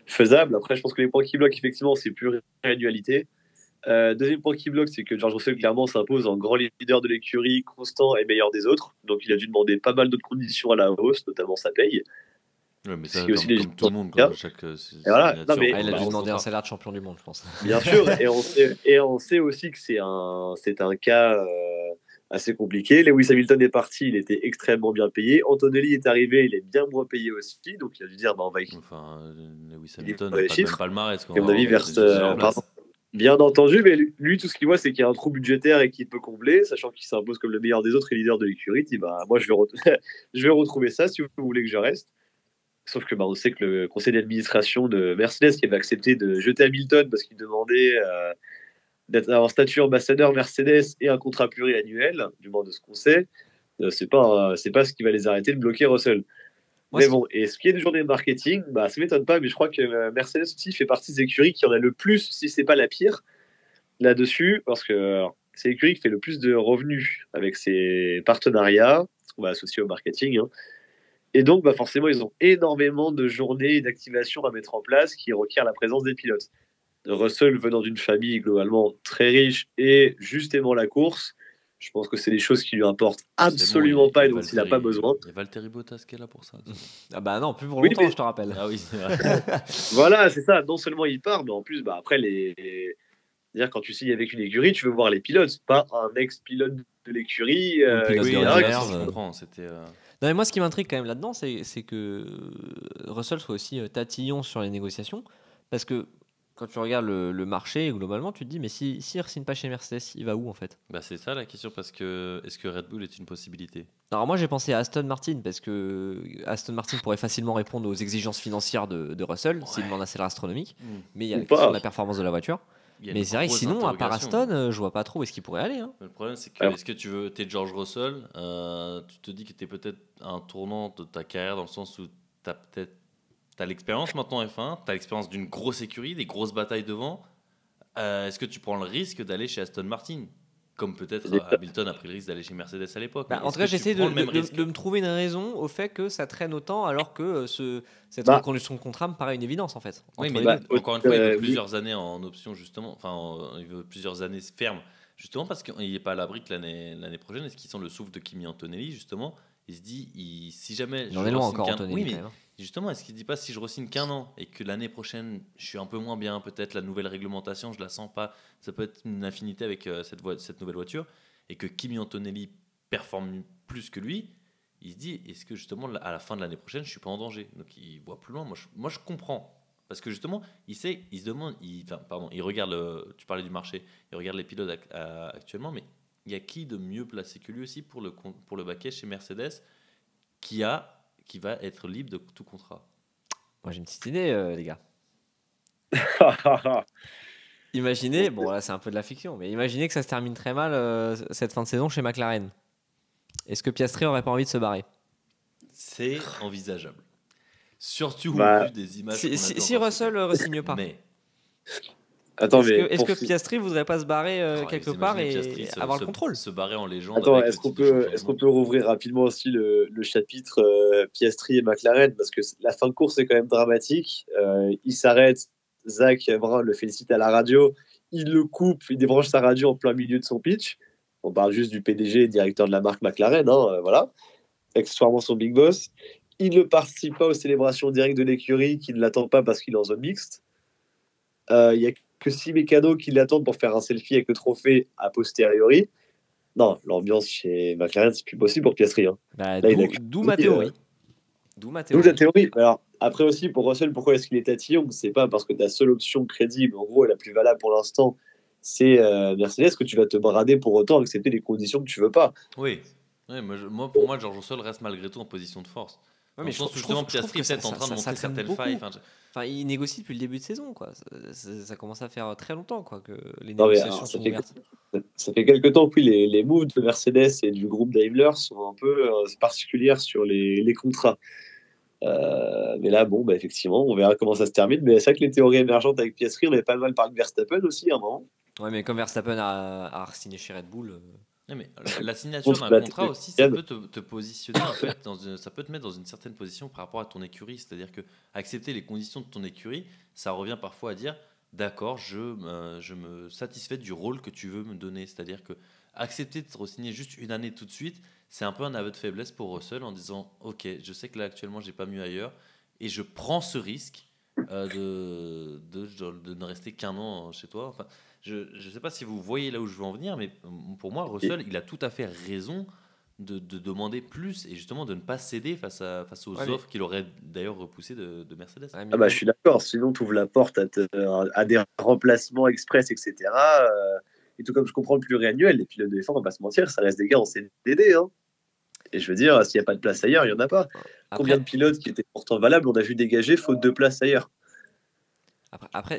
faisable. Après, je pense que les points qui bloquent, effectivement, c'est plus annualité. Deuxième point qui bloque, c'est que George Russell, clairement, s'impose en grand leader de l'écurie, constant et meilleur des autres. Donc, il a dû demander pas mal d'autres conditions à la hausse, notamment sa paye. Ouais, mais Ce ça, qui est aussi comme tout le monde, quoi, chaque Et voilà. signature, Non, mais- Ah, il a bah, dû on demander un contrat. salaire de champion du monde, je pense. Bien sûr, et on sait aussi que c'est un cas assez compliqué. Lewis Hamilton est parti, il était extrêmement bien payé. Antonelli est arrivé, il est bien moins payé aussi. Donc, il a dû dire, bah, on va Enfin, Lewis Il Hamilton est n'a les pas le chiffres. même palmarès. Quoi. Et à mon avis, Il a verse, des super places. pardon. Bien entendu, mais lui, tout ce qu'il voit, c'est qu'il y a un trou budgétaire et qu'il peut combler, sachant qu'il s'impose comme le meilleur des autres et leader de l'écurie. Il dit, bah, moi, je vais retrouver ça si vous voulez que je reste. Sauf que bah, on sait que le conseil d'administration de Mercedes, qui avait accepté de jeter Hamilton parce qu'il demandait d'être en statut ambassadeur Mercedes et un contrat pluriannuel, du moins de ce qu'on sait, c'est pas ce qui va les arrêter de bloquer Russell. Moi, Mais bon, et ce qui est du journée de marketing, bah, ça m'étonne pas, mais je crois que Mercedes aussi fait partie des écuries qui en a le plus, si c'est pas la pire, là-dessus, parce que c'est l'écurie qui fait le plus de revenus avec ses partenariats, ce qu'on va associer au marketing. Hein. Et donc, bah, forcément, ils ont énormément de journées et d'activations à mettre en place qui requièrent la présence des pilotes. Russell venant d'une famille globalement très riche et justement la course, je pense que c'est des choses qui lui importent absolument pas et dont il n'a pas besoin. Il y a Valtteri Bottas qui est là pour ça. Ah bah non, plus pour Oui, longtemps, mais- je te rappelle. Ah oui, c'est vrai. Voilà, c'est ça. Non seulement il part, mais en plus, bah, après, c'est-à-dire quand tu signes avec une écurie, tu veux voir les pilotes, pas un ex-pilote de l'écurie. Ou le pilote Oui, de non, réserve. je comprends. C'était. Non, mais moi, ce qui m'intrigue quand même là-dedans, c'est que Russell soit aussi tatillon sur les négociations. Parce que quand tu regardes le marché, globalement, tu te dis, mais s'il ne re-signe pas chez Mercedes, il va où en fait? Bah, c'est ça la question, parce que est-ce que Red Bull est une possibilité? Alors moi, j'ai pensé à Aston Martin, parce que Aston Martin pourrait facilement répondre aux exigences financières de Russell s'il demande un salaire astronomique. Mais il y a Ou la question pas. de la performance de la voiture. Il y a Mais une c'est vrai que grosse sinon, à part interrogation. Aston, je vois pas trop où est-ce qu'il pourrait aller. Hein. Le problème, c'est que Alors- est-ce que t'es George Russell, tu te dis que t'es peut-être à un tournant de ta carrière dans le sens où t'as l'expérience maintenant F1, t'as l'expérience d'une grosse écurie, des grosses batailles devant. Est-ce que tu prends le risque d'aller chez Aston Martin, comme peut-être Hamilton a pris le risque d'aller chez Mercedes à l'époque? Bah, Mais en est-ce tout cas, que tu j'essaie prends le même de risque me trouver une raison au fait que ça traîne autant alors que cette Bah. reconduction de contrat me paraît une évidence en fait. Oui, entre mais les bah, deux. encore une fois, il veut oui. plusieurs années en option, justement. Enfin, il veut plusieurs années fermes, justement parce qu'il n'est pas à l'abri que l'année prochaine, est-ce qu'ils sont le souffle de Kimi Antonelli, justement? Il se dit, si jamais. Il en je est loin re-signe encore, qu'un- Antonelli. Oui, quand mais même, hein. justement, est-ce qu'il ne dit pas, si je re-signe qu'un an et que l'année prochaine, je suis un peu moins bien, peut-être la nouvelle réglementation, je la sens pas, ça peut être une affinité avec cette nouvelle voiture, et que Kimi Antonelli performe plus que lui, il se dit, est-ce que justement, à la fin de l'année prochaine, je suis pas en danger? Donc il voit plus loin. Moi, je comprends. Parce que justement, il se demande, il regarde, tu parlais du marché, il regarde les pilotes actuellement, mais il y a qui de mieux placé que lui aussi pour le baquet chez Mercedes qui va être libre de tout contrat? Moi j'ai une petite idée, les gars. Imaginez, bon là c'est un peu de la fiction, mais imaginez que ça se termine très mal cette fin de saison chez McLaren. Est-ce que Piastri aurait pas envie de se barrer? C'est envisageable. Surtout Bah, au vu des images qu'on a vues Si encore Russell ne re-signe pas, Mais Attends, est-ce mais que Piastri voudrait pas se barrer quelque vous part imaginez et Piastri avoir le contrôle? se barrer en légende Attends, avec le est-ce qu'on titre de champion peut, du est-ce qu'on monde. peut rouvrir rapidement aussi le chapitre Piastri et McLaren parce que la fin de course est quand même dramatique. Il s'arrête, Zach Brown le félicite à la radio, il le coupe, il débranche sa radio en plein milieu de son pitch. On parle juste du PDG et directeur de la marque McLaren, hein, voilà, accessoirement son big boss. Il ne participe pas aux célébrations directes de l'écurie qui ne l'attendent pas parce qu'il est en zone mixte. Il n'y a que 6 mécanos qui l'attendent pour faire un selfie avec le trophée a posteriori. Non, l'ambiance chez McLaren, c'est plus possible pour Piastri. Hein. Bah, Là, il a d'où ma dit, théorie. D'où ma D'où la théorie. théorie. Alors, après aussi, pour Russell, pourquoi est-ce qu'il est tatillé? On ne sait pas, parce que ta seule option crédible, en gros, et la plus valable pour l'instant, c'est Mercedes, que tu vas te brader pour autant accepter des conditions que tu veux pas. Oui. Ouais, pour moi, George Russell reste malgré tout en position de force. Ouais, Dans mais le sens où justement je trouve Piastri que est peut-être en train de montrer traîne certaines beaucoup. failles. Enfin, il négocie depuis le début de saison, quoi. Ça commence à faire très longtemps, quoi, que les Non, mais négociations alors, sont ouvertes. ça fait quelques temps que oui, les moves de Mercedes et du groupe Daimler sont un peu particulières sur les contrats. Mais là, bon, bah, effectivement, on verra comment ça se termine. Mais c'est vrai que les théories émergentes avec Piastri, on avait pas mal parlé de Verstappen aussi à un moment. Ouais, mais comme Verstappen a signé chez Red Bull. Ouais, mais la signature Contre d'un la contrat télé- aussi, ça peut te positionner en fait, ça peut te mettre dans une certaine position par rapport à ton écurie. C'est-à-dire que accepter les conditions de ton écurie, ça revient parfois à dire d'accord, je me satisfais du rôle que tu veux me donner. C'est-à-dire que accepter de re-signer juste une année tout de suite, c'est un peu un aveu de faiblesse pour Russell en disant ok, je sais que là actuellement j'ai pas mieux ailleurs et je prends ce risque de ne rester qu'un an chez toi. Enfin, je ne sais pas si vous voyez là où je veux en venir, mais pour moi, Et- Russell, il a tout à fait raison de demander plus et justement de ne pas céder face aux Ouais, mais- offres qu'il aurait d'ailleurs repoussées de Mercedes. Ouais, mais Ah bah, je suis d'accord. Sinon, tu ouvres la porte à des remplacements express, etc. Et tout comme je comprends le pluriannuel, les pilotes de F1, on va pas se mentir, ça reste des gars en CDD. Hein. Et je veux dire, s'il n'y a pas de place ailleurs, il n'y en a pas. Combien de après, pilotes qui étaient pourtant valables, on a vu dégager faute de place ailleurs?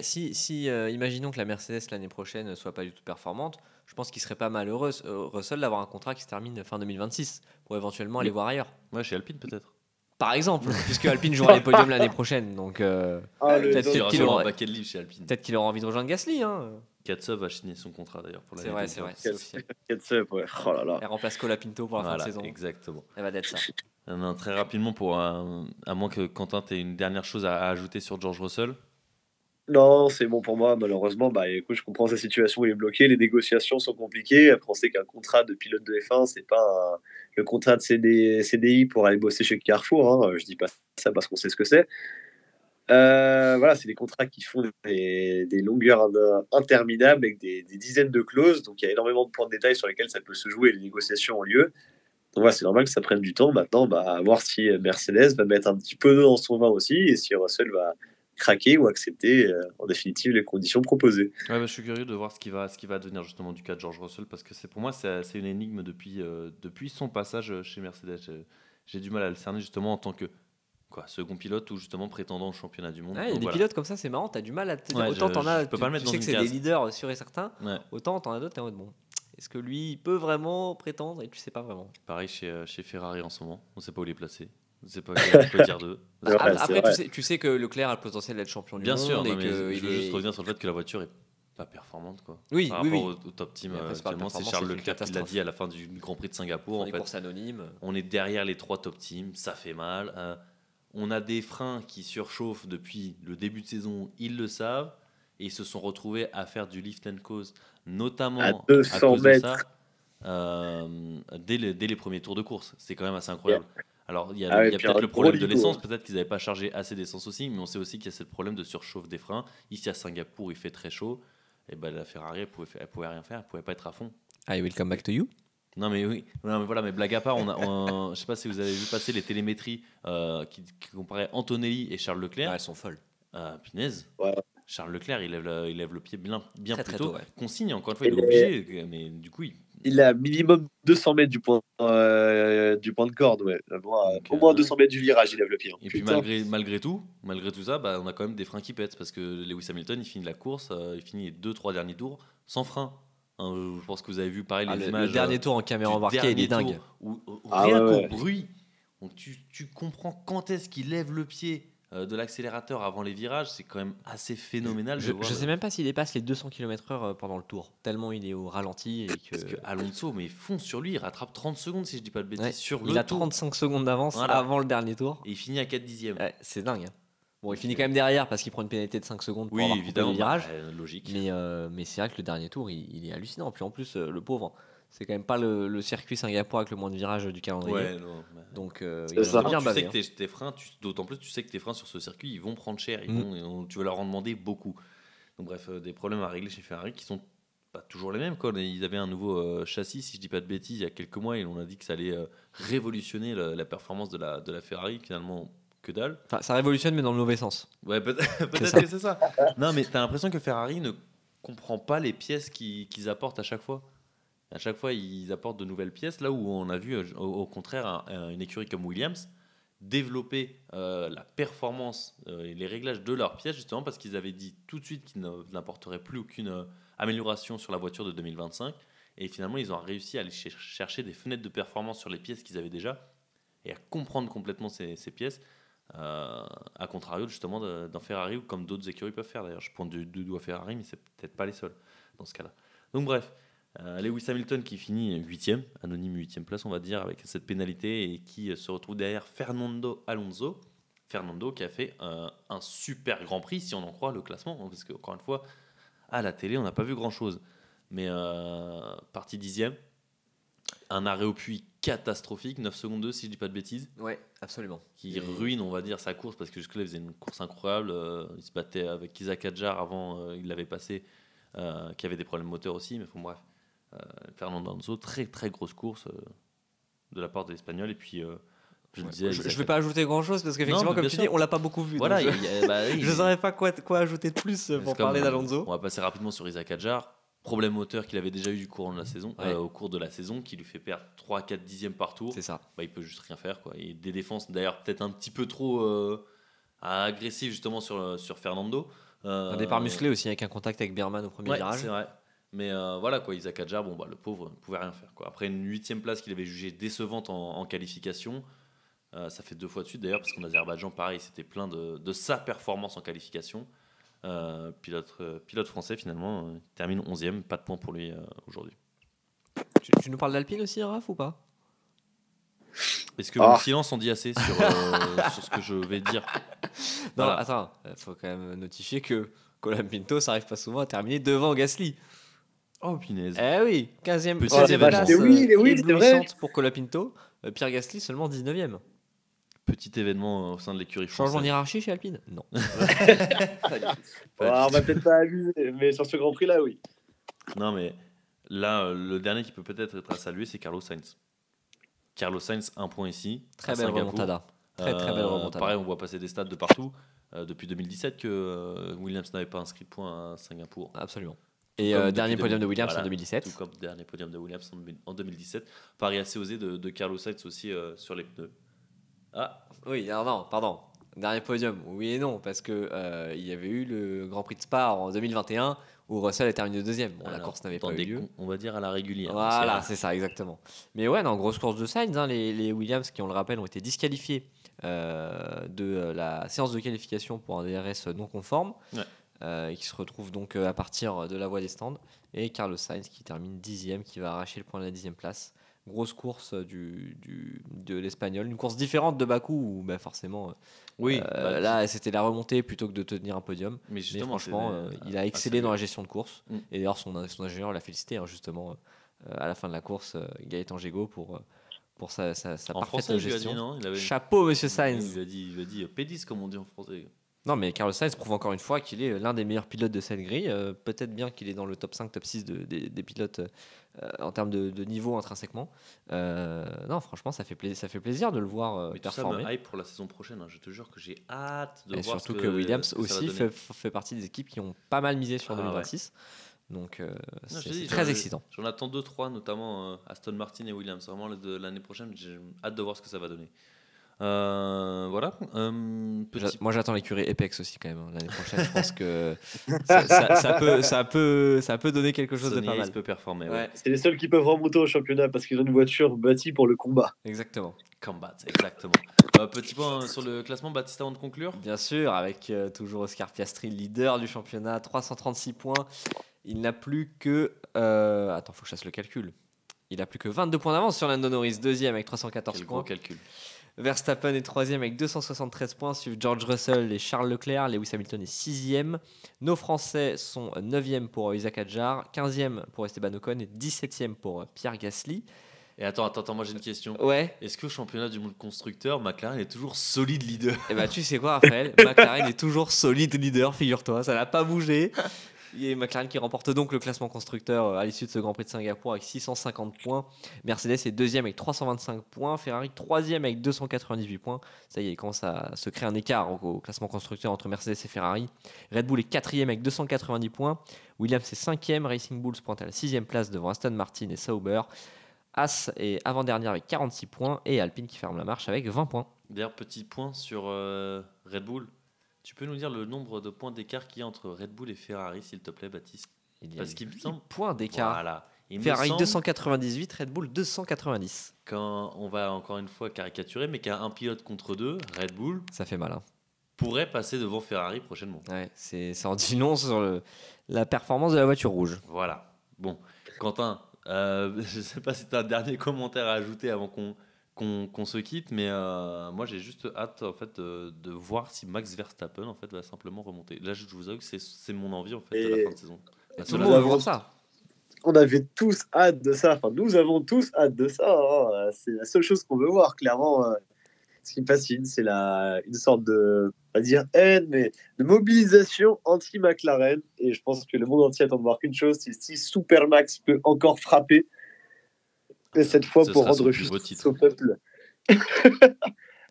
si imaginons que la Mercedes l'année prochaine ne soit pas du tout performante, je pense qu'il serait pas malheureux, Russell, d'avoir un contrat qui se termine fin 2026 pour éventuellement aller voir ailleurs. Ouais, chez Alpine peut-être. Par exemple, puisque Alpine jouera les podiums l'année prochaine. Donc Ah, le peut-être Il y dos. aura qu'il sûrement un aura, paquet de livres chez Alpine. peut-être qu'il aura envie de rejoindre Gasly. Hein. Katsov a signé son contrat d'ailleurs pour C'est l'année vrai, 2024. c'est officiel. Ouais. Oh là là. Elle remplace Colapinto pour la fin de Voilà, saison. exactement. Elle va d'être ça. Non, très rapidement, à moins que Quentin ait une dernière chose à ajouter sur George Russell. Non, c'est bon pour moi. Malheureusement, bah, écoute, je comprends sa situation, il est bloqué. Les négociations sont compliquées. Après, on sait qu'un contrat de pilote de F1, c'est pas le contrat de CDI pour aller bosser chez Carrefour. Hein. Je dis pas ça parce qu'on sait ce que c'est. Voilà, c'est des contrats qui font des longueurs interminables avec des dizaines de clauses. Donc, il y a énormément de points de détail sur lesquels ça peut se jouer et les négociations ont lieu. Donc, voilà, c'est normal que ça prenne du temps. Maintenant, bah, à voir si Mercedes va mettre un petit peu d'eau dans son vin aussi et si Russell va craquer ou accepter en définitive les conditions proposées. Ouais, bah, je suis curieux de voir ce qui va devenir justement du cas de George Russell parce que pour moi c'est une énigme depuis son passage chez Mercedes. J'ai du mal à le cerner justement en tant que second pilote ou justement prétendant au championnat du monde. Ouais, il y a Donc, des voilà. pilotes comme ça, c'est marrant. T'as du mal à te dire. Ouais, Autant t'en as, je peux pas le mettre tu dans sais une que c'est case. des leaders sûrs et certains. Ouais. Autant t'en as d'autres, t'es en mode bon. Est-ce que lui, il peut vraiment prétendre et tu sais pas vraiment. Pareil chez Ferrari en ce moment, on sait pas où les placer. On sait pas quoi dire d'eux. Ouais, Après, c'est après, vrai. tu sais que Leclerc a le potentiel d'être champion du Bien monde sûr, et non, mais que je il veux juste est. revenir sur le fait que la voiture est pas performante quoi. Oui, Par oui, rapport oui. au top team Mais après, c'est pas actuellement, c'est performance, Charles c'est une Leclerc qui l'a catastrophe. dit à la fin du Grand Prix de Singapour. Dans En les fait, courses anonymes. on est derrière les 3 top teams, ça fait mal. On a des freins qui surchauffent depuis le début de saison, ils le savent, et ils se sont retrouvés à faire du lift and cause, notamment À à 200 cause de mètres. ça, dès les premiers tours de course. C'est quand même assez Yeah. incroyable. Alors, il y a, Ah ouais, il y a puis peut-être un le gros problème de ligo, l'essence, hein. peut-être qu'ils n'avaient pas chargé assez d'essence aussi, mais on sait aussi qu'il y a ce problème de surchauffe des freins. Ici à Singapour, il fait très chaud, et ben la Ferrari, elle pouvait rien faire, elle pouvait pas être à fond. I will come back to you. Non mais oui, non, mais voilà, mais blague à part, je sais pas si vous avez vu passer les télémétries qui comparaient Antonelli et Charles Ah, Leclerc. elles sont folles. Punaise, Ouais. Charles Leclerc, il lève le pied bien Très, plus très tôt. tôt, ouais. Consigne, encore une fois, il est Et obligé, mais du coup, il a minimum 200 mètres du point de corde. Ouais. donc, Au moins ouais. 200 mètres du virage, il lève le pied. Hein. Et puis Putain. malgré tout ça, bah, on a quand même des freins qui pètent parce que Lewis Hamilton, il finit la course, il finit les 2-3 derniers tours sans frein. Hein, je pense que vous avez vu pareil les Le images dernier tour en caméra du embarquée, il dernier est dingue. tour où Ah rien ouais, qu'au ouais. bruit, donc tu comprends quand est-ce qu'il lève le pied de l'accélérateur avant les virages, c'est quand même assez phénoménal de Je voir. sais même pas s'il dépasse les 200 km/h pendant le tour, tellement il est au ralenti. Et Parce que Alonso, mais fonce sur lui, il rattrape 30 secondes si je dis pas de bêtises Ouais, sur il le a tour 35 secondes d'avance Voilà. avant le dernier tour. et il finit à 4 dixièmes. Ouais, c'est dingue. Hein. Bon, il finit quand même derrière parce qu'il prend une pénalité de 5 secondes pour Oui, avoir coupé évidemment, le virage. logique. Mais c'est vrai que le dernier tour, il est hallucinant. Puis en plus, le pauvre, c'est quand même pas le circuit Singapour avec le moins de virages du calendrier. Ouais, non, mais- Donc C'est il ça. a bien tu bavé. sais Hein. que tes freins, d'autant plus tu sais que tes freins sur ce circuit, ils vont prendre cher, Mm. tu vas leur en demander beaucoup. Donc bref, des problèmes à régler chez Ferrari qui sont pas toujours les mêmes, quoi. Ils avaient un nouveau châssis, si je dis pas de bêtises, il y a quelques mois, et on a dit que ça allait révolutionner la performance de la Ferrari. Finalement, que dalle. Enfin, ça révolutionne, mais dans le mauvais sens. Ouais, peut-être que c'est ça. Non, mais t'as l'impression que Ferrari ne comprend pas les pièces qu'ils apportent à chaque fois. À chaque fois, ils apportent de nouvelles pièces, là où on a vu, au contraire, une écurie comme Williams développer la performance et les réglages de leurs pièces, justement parce qu'ils avaient dit tout de suite qu'ils n'apporteraient plus aucune amélioration sur la voiture de 2025. Et finalement, ils ont réussi à aller chercher des fenêtres de performance sur les pièces qu'ils avaient déjà et à comprendre complètement ces pièces. À contrario justement d'un Ferrari, ou comme d'autres écuries peuvent faire. D'ailleurs, je pointe du doigt Ferrari, mais c'est peut-être pas les seuls dans ce cas-là. Donc bref, Lewis Hamilton qui finit 8e, anonyme 8e place on va dire, avec cette pénalité, et qui se retrouve derrière Fernando Alonso. Fernando qui a fait un super Grand Prix, si on en croit le classement, parce que encore une fois, à la télé on n'a pas vu grand-chose, mais parti 10e, un arrêt au puits catastrophique, 9 secondes 2 si je dis pas de bêtises. Ouais, absolument. Qui ruine, on va dire, sa course, parce que jusque-là il faisait une course incroyable. Il se battait avec Isaac Hadjar avant, il l'avait passé, qui avait des problèmes moteurs aussi, mais bon, bref. Fernando Alonso, très très grosse course de la part de l'Espagnol. Et puis je le disais, je vais pas ajouter grand chose parce qu'effectivement, comme tu dis, on l'a pas beaucoup vu. Voilà, donc je ne saurais pas quoi ajouter de plus pour parler d'Alonso. On va passer rapidement sur Isaac Hadjar. Problème moteur qu'il avait déjà eu du cours de la saison, au cours de la saison, qui lui fait perdre 3-4 dixièmes par tour. C'est ça. Il peut juste rien faire, quoi. Et des défenses d'ailleurs peut-être un petit peu trop agressives justement sur Fernando. Un départ musclé aussi, avec un contact avec Berman au premier virage. C'est vrai. Mais voilà, quoi, Isaac Hadjar, le pauvre ne pouvait rien faire, quoi. Après une 8e place qu'il avait jugée décevante en qualification, ça fait 2 fois de suite d'ailleurs, parce qu'en Azerbaïdjan, pareil, c'était plein de sa performance en qualification. Pilote français finalement, termine 11e, pas de points pour lui aujourd'hui. Tu nous parles d'Alpine aussi, Raph, ou pas? Est-ce que mon silence en dit assez sur ce que je vais dire? Non, voilà. Attends, faut quand même notifier que Colapinto, ça arrive pas souvent à terminer devant Gasly. Oh punaise. Eh oui, 15e place éblouissante pour Colapinto. Pierre Gasly seulement 19e. Petit événement au sein de l'écurie française. Changement de hiérarchie chez Alpine? Non. On va peut-être pas abuser, mais sur ce Grand Prix là, oui. Non, mais là, le dernier qui peut peut-être être à saluer, c'est Carlos Sainz. Carlos Sainz, 1 point ici. Très belle remontada. Très belle remontada. Pareil, on voit passer des stats de partout. Depuis 2017 que Williams n'avait pas inscrit de points à Singapour. Absolument. Et dernier podium de Williams en 2017. Tout comme dernier podium de Williams en 2017. Pari assez osé de Carlos Sainz aussi sur les pneus. Ah oui, alors non, pardon. Dernier podium, oui et non, parce que il y avait eu le Grand Prix de Spa en 2021 où Russell est terminé deuxième. Bon, la course n'avait pas eu lieu. On va dire à la régulière. Voilà, c'est ça, exactement. Mais ouais, non, grosse course de Sainz. Hein, les Williams, qui on le rappelle, ont été disqualifiés de la séance de qualification pour un DRS non conforme. Ouais. Qui se retrouve donc à partir de la voie des stands. Et Carlos Sainz qui termine 10e, qui va arracher le point de la 10e place. Grosse course de l'Espagnol, une course différente de Bakou où forcément là c'était la remontée plutôt que de tenir un podium, mais franchement il a excellé dans la gestion de course et d'ailleurs son ingénieur l'a félicité justement à la fin de la course, Gaëtan Gégaud, pour sa parfaite français, gestion. Il a dit, Chapeau monsieur Sainz. Il a dit pédis comme on dit en français. Non, mais Carlos Sainz prouve encore une fois qu'il est l'un des meilleurs pilotes de cette grille. Peut-être bien qu'il est dans le top 5, top 6 des pilotes en termes de niveau intrinsèquement. Non, franchement, ça fait plaisir de le voir performer. Tout ça me hype pour la saison prochaine. Hein. Je te jure que j'ai hâte de voir. Surtout que Williams aussi fait partie des équipes qui ont pas mal misé sur 2026. Ouais. Donc, c'est très excitant. J'en attends 2-3, notamment Aston Martin et Williams. Vraiment, de l'année prochaine, j'ai hâte de voir ce que ça va donner. Voilà. Moi j'attends l'écurie Apex aussi quand même l'année prochaine. Je pense que ça peut donner quelque chose de pas mal. Peut performer. Ouais. C'est les seuls qui peuvent remonter au championnat parce qu'ils ont une voiture bâtie pour le combat. Exactement. Exactement. Petit point sur le classement, Baptiste, avant de conclure. Bien sûr, avec toujours Oscar Piastri, leader du championnat, 336 points. Il n'a plus que attends, faut que je fasse le calcul. Il a plus que 22 points d'avance sur Lando Norris, deuxième avec 314 Quel points. Gros calcul. Verstappen est 3e avec 273 points, suivent George Russell et Charles Leclerc. Lewis Hamilton est 6e. Nos Français sont 9e pour Isaac Hadjar, 15e pour Esteban Ocon et 17e pour Pierre Gasly. Et attends, moi j'ai une question. Ouais. Est-ce que au championnat du monde constructeur, McLaren est toujours solide leader? Eh ben tu sais quoi, Raphaël, McLaren est toujours solide leader, figure-toi, ça n'a pas bougé. Et McLaren qui remporte donc le classement constructeur à l'issue de ce Grand Prix de Singapour avec 650 points. Mercedes est deuxième avec 325 points. Ferrari troisième avec 298 points. Ça y est, il commence à se créer un écart au classement constructeur entre Mercedes et Ferrari. Red Bull est quatrième avec 290 points. Williams est cinquième. Racing Bull se pointe à la sixième place devant Aston Martin et Sauber. As est avant-dernière avec 46 points. Et Alpine qui ferme la marche avec 20 points. D'ailleurs, petit point sur Red Bull. Tu peux nous dire le nombre de points d'écart qu'il y a entre Red Bull et Ferrari, s'il te plaît, Baptiste? Il y a Parce qu'il me semble. points d'écart. Voilà. Il me Ferrari semble, 298, Red Bull 290. quand on va encore une fois caricaturer, mais qu'un pilote contre deux, Red Bull Ça fait mal. Hein. pourrait passer devant Ferrari prochainement. Ouais, ça en dit long sur la performance de la voiture rouge. Voilà. Bon, Quentin, je ne sais pas si tu as un dernier commentaire à ajouter avant qu'on se quitte, mais moi j'ai juste hâte en fait de voir si Max Verstappen en fait va simplement remonter. Là, je vous avoue que c'est mon envie en fait de la fin de saison. La Tout seule le monde veut avons- voir ça. On avait tous hâte de ça. Enfin, nous avons tous hâte de ça. Hein. C'est la seule chose qu'on veut voir, clairement. Ce qui me fascine, c'est une sorte de, on va dire haine, mais de mobilisation anti-McLaren. Et je pense que le monde entier attend de voir qu'une chose, c'est si Supermax peut encore frapper. Et cette fois, Ce pour sera son rendre plus beau justice titre. au peuple.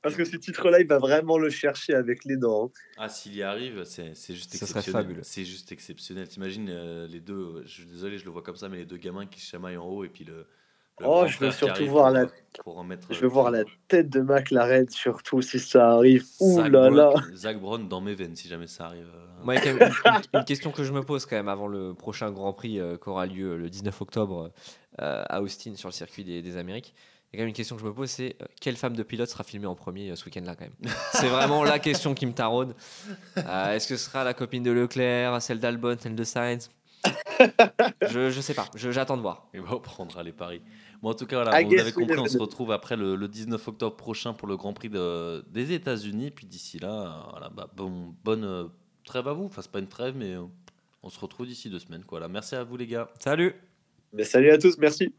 Parce que ce titre-là, il va vraiment le chercher avec les dents. Hein. Ah, s'il y arrive, c'est juste Ça serait exceptionnel. fabuleux. C'est juste exceptionnel. T'imagines les deux, je suis désolé, je le vois comme ça, mais les deux gamins qui se chamaillent en haut et puis le Oh, grand je veux frère qui surtout arrive voir pour en mettre. Je veux voir la tête de McLaren, surtout si ça arrive. Ouh Zach là Brown- là. Zach Brown dans mes veines si jamais ça arrive. Moi, il y a quand même une question que je me pose quand même avant le prochain Grand Prix qui aura lieu le 19 octobre à Austin sur le circuit des Amériques. Il y a quand même une question que je me pose, c'est quelle femme de pilote sera filmée en premier ce week-end-là quand même. C'est vraiment la question qui me taraude. Est-ce que ce sera la copine de Leclerc, celle d'Albon, celle de Sainz? Je sais pas, j'attends de voir. Et on prendra les paris. Bon, en tout cas, voilà, I vous guess avez we compris, never on se know. retrouve après le 19 octobre prochain pour le Grand Prix des États-Unis. Puis d'ici là, voilà, bonne trêve à vous. Enfin, c'est pas une trêve, mais on se retrouve d'ici 2 semaines. Quoi. Là. Merci à vous, les gars. Salut! Mais salut à tous, merci.